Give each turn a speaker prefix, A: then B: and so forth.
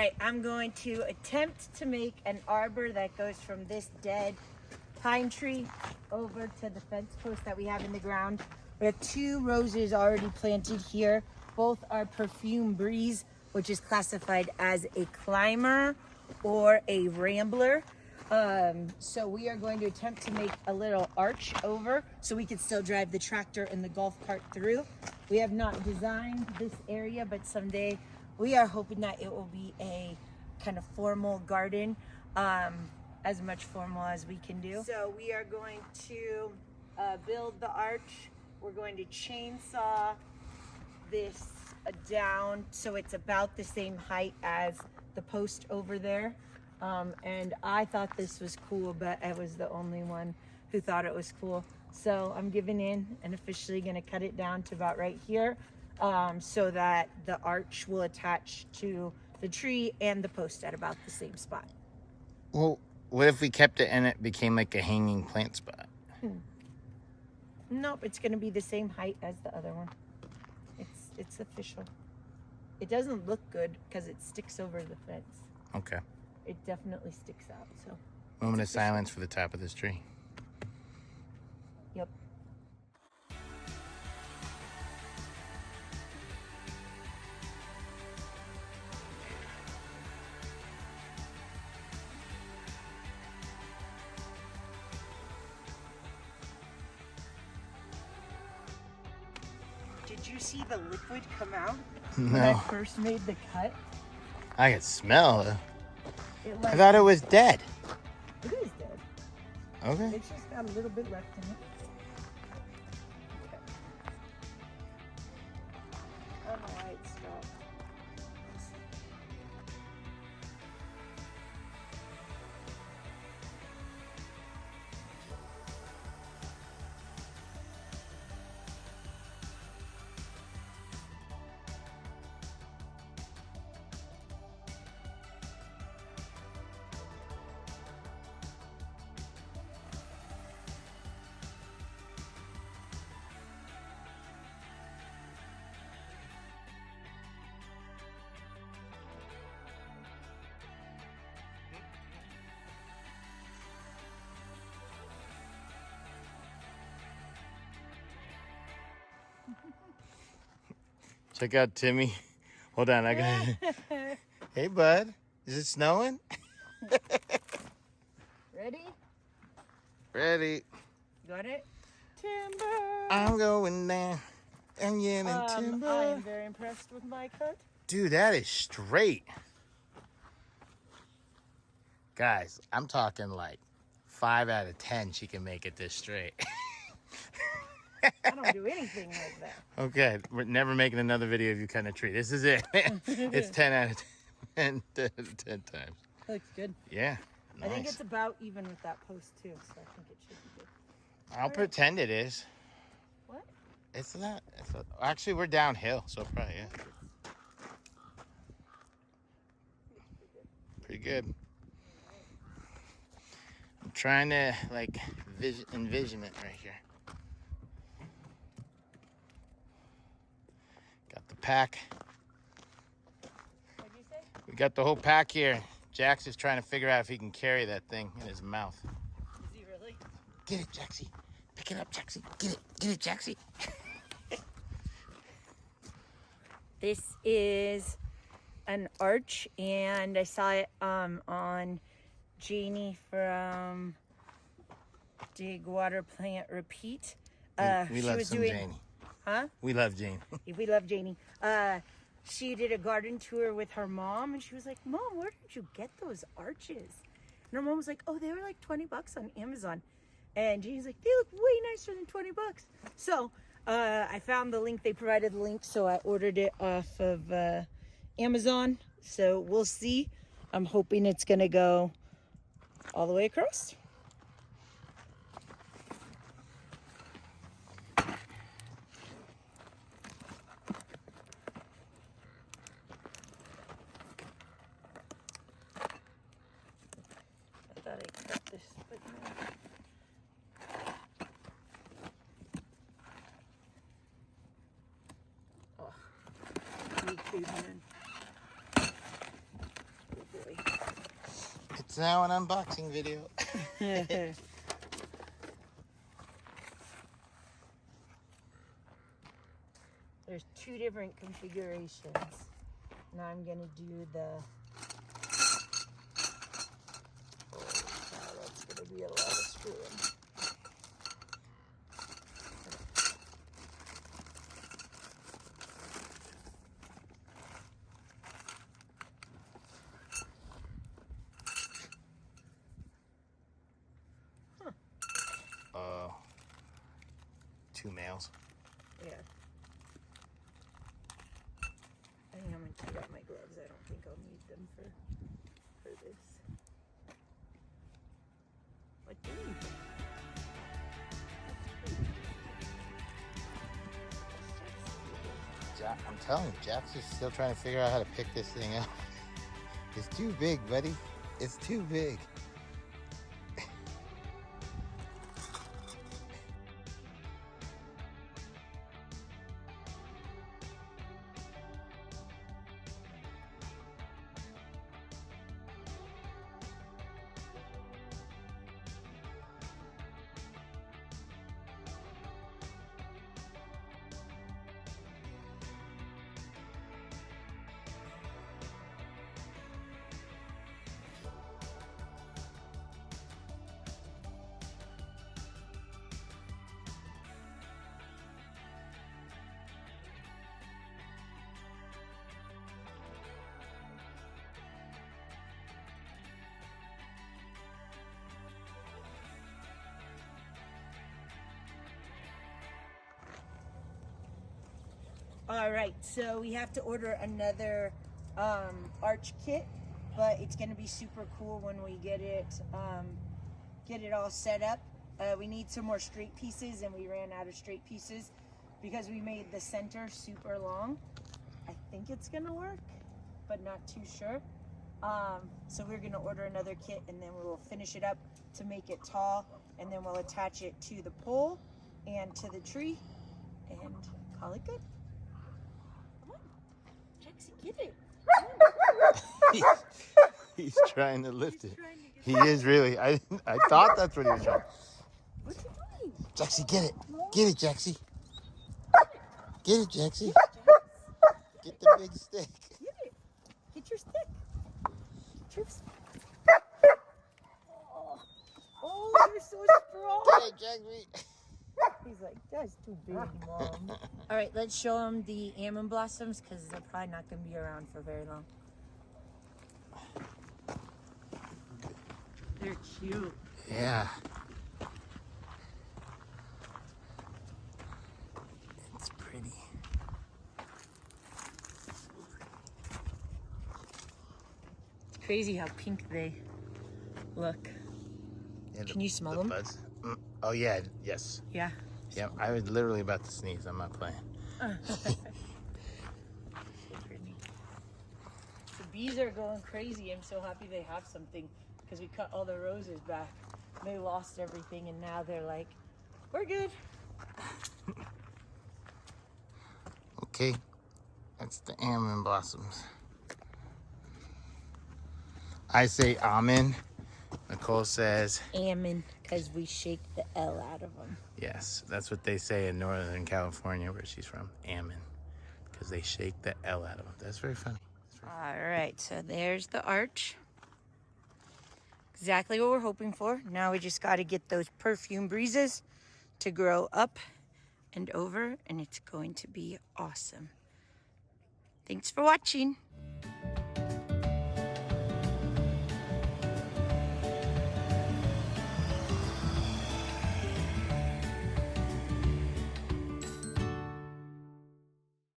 A: right, I'm going to attempt to make an arbor that goes from this dead pine tree over to the fence post that we have in the ground. We have 2 roses already planted here. Both are Perfume Breeze, which is classified as a climber or a rambler. So we are going to attempt to make a little arch over so we can still drive the tractor and the golf cart through. We have not designed this area, but someday we are hoping that it will be a kind of formal garden, as much formal as we can do. So we are going to build the arch. We're going to chainsaw this down so it's about the same height as the post over there. And I thought this was cool, but I was the only one who thought it was cool. So I'm giving in and officially gonna cut it down to about right here, so that the arch will attach to the tree and the post at about the same spot.
B: Well, what if we kept it and it became like a hanging plant spot?
A: Nope, it's gonna be the same height as the other one. It's official. It doesn't look good because it sticks over the fence.
B: Okay.
A: It definitely sticks out, so.
B: Moment of silence for the top of this tree.
A: Yep. Did you see the liquid come out when I
B: No.
A: first made the cut?
B: I could smell it.
A: It
B: I thought it was dead.
A: It is dead.
B: Okay.
A: It's just got a little bit left in it. Okay. I don't know why it stopped.
B: Check out Timmy. Hold on, I got. Hey, bud. Is it snowing?
A: Ready?
B: Ready.
A: Got it? Timber!
B: I'm going down and yelling timber.
A: I am very impressed with my cut.
B: Dude, that is straight. Guys, I'm talking like 5 out of 10 she can make it this straight.
A: I don't do anything like that.
B: Okay, we're never making another video of you cutting a tree. This is it. It's 10 out of 10, 10 times.
A: Looks good.
B: Yeah,
A: I think
B: nice.
A: it's about even with that post too, so I think it should be good.
B: I'll pretend it is.
A: What?
B: It's not. Actually, we're downhill, so probably, yeah. Pretty good. I'm trying to, like, envision it right here. Got the pack.
A: What'd you say?
B: We got the whole pack here. Jax is trying to figure out if he can carry that thing in his mouth.
A: Is he really?
B: Get it, Jaxie. Pick it up, Jaxie. Get it. Get it, Jaxie.
A: This is an arch, and I saw it on Janie from Dig Water Plant Repeat.
B: We
A: she
B: love
A: was
B: some
A: doing,
B: Janie.
A: huh?
B: We love Jane.
A: We love Janie. She did a garden tour with her mom, and she was like, "Mom, where did you get those arches?" And her mom was like, "Oh, they were like $20 on Amazon." And Janie's like, "They look way nicer than $20." So I found the link. They provided the link, so I ordered it off of Amazon. So we'll see. I'm hoping it's gonna go all the way across. I thought I cut this, but no. Oh, me too, man.
B: It's now an unboxing video.
A: There's 2 different configurations. Now I'm gonna do the. Oh, wow, that's gonna be a lot of screwing.
B: Uh, 2 males.
A: Yeah. I think I'm gonna take out my gloves. I don't think I'll need them for this. What do you think?
B: I'm telling you, Jack's is still trying to figure out how to pick this thing up. It's too big, buddy. It's too big.
A: All right, so we have to order another arch kit, but it's gonna be super cool when we get it all set up. We need some more straight pieces, and we ran out of straight pieces because we made the center super long. I think it's gonna work, but not too sure. So we're gonna order another kit, and then we'll finish it up to make it tall, and then we'll attach it to the pole and to the tree, and call it good. Get it.
B: He's trying to lift it. He is really. I thought that's what he was trying.
A: What's he doing?
B: Jaxie, get it. Get it, Jaxie. Get it, Jaxie. Get the big stick.
A: Get it. Get your stick. Get your stick. Oh, you're so strong.
B: Get it, Jaxie.
A: He's like, that's too big, Mom. All right, let's show him the almond blossoms because they're probably not going to be around for very long. They're cute.
B: Yeah. It's pretty.
A: It's crazy how pink they look.
B: Yeah,
A: Can you smell them?
B: Buds. Oh, yeah. Yes.
A: Yeah.
B: Yeah, I was literally about to sneeze. I'm not playing.
A: The bees are going crazy. I'm so happy they have something because we cut all the roses back. They lost everything, and now they're like, we're good.
B: Okay. That's the almond blossoms. I say almond. Nicole says
A: Almond, because we shake the L out of them.
B: yes. That's what they say in Northern California, where she's from. Almond, because they shake the L out of them. That's very funny.
A: All right, so there's the arch. Exactly what we're hoping for. Now we just got to get those perfume breezes to grow up and over, and it's going to be awesome. Thanks for watching.